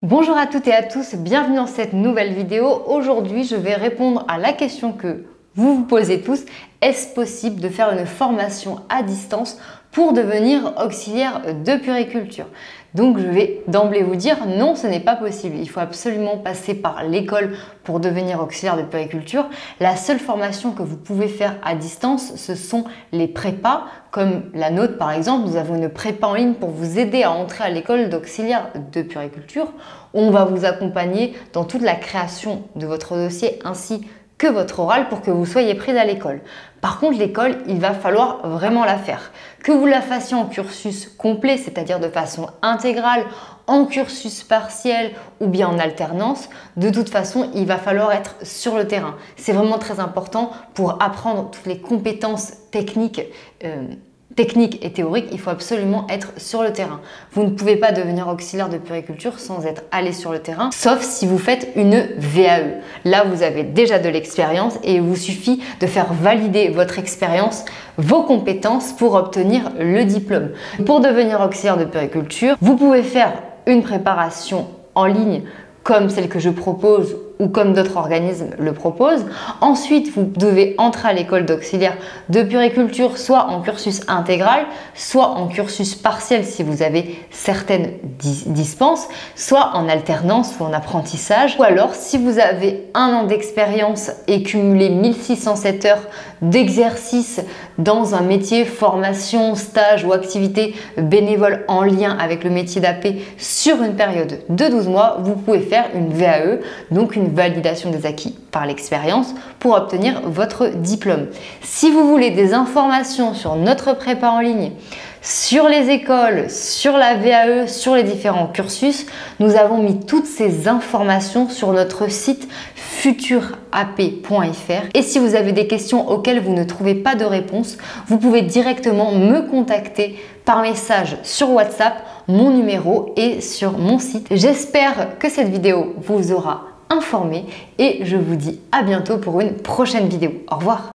Bonjour à toutes et à tous, bienvenue dans cette nouvelle vidéo. Aujourd'hui, je vais répondre à la question que vous vous posez tous. Est-ce possible de faire une formation à distance pour devenir auxiliaire de puériculture? Donc je vais d'emblée vous dire non, ce n'est pas possible. Il faut absolument passer par l'école pour devenir auxiliaire de puériculture. La seule formation que vous pouvez faire à distance, ce sont les prépas, comme la nôtre par exemple. Nous avons une prépa en ligne pour vous aider à entrer à l'école d'auxiliaire de puériculture. On va vous accompagner dans toute la création de votre dossier ainsi que votre oral pour que vous soyez prise à l'école. Par contre, l'école, il va falloir vraiment la faire. Que vous la fassiez en cursus complet, c'est-à-dire de façon intégrale, en cursus partiel ou bien en alternance, de toute façon, il va falloir être sur le terrain. C'est vraiment très important pour apprendre toutes les compétences techniques et théoriques, il faut absolument être sur le terrain. Vous ne pouvez pas devenir auxiliaire de puériculture sans être allé sur le terrain, sauf si vous faites une VAE. Là, vous avez déjà de l'expérience et il vous suffit de faire valider votre expérience, vos compétences pour obtenir le diplôme. Pour devenir auxiliaire de puériculture, vous pouvez faire une préparation en ligne comme celle que je propose ou comme d'autres organismes le proposent. Ensuite, vous devez entrer à l'école d'auxiliaire de puériculture, soit en cursus intégral, soit en cursus partiel si vous avez certaines dispenses, soit en alternance ou en apprentissage. Ou alors, si vous avez 1 an d'expérience et cumulé 1607 heures d'exercice dans un métier, formation, stage ou activité bénévole en lien avec le métier d'AP sur une période de 12 mois, vous pouvez faire une VAE, donc une validation des acquis par l'expérience pour obtenir votre diplôme. Si vous voulez des informations sur notre prépa en ligne, sur les écoles, sur la VAE, sur les différents cursus, nous avons mis toutes ces informations sur notre site futurap.fr. Et si vous avez des questions auxquelles vous ne trouvez pas de réponse, vous pouvez directement me contacter par message sur WhatsApp. Mon numéro est sur mon site. J'espère que cette vidéo vous aura informé et je vous dis à bientôt pour une prochaine vidéo. Au revoir.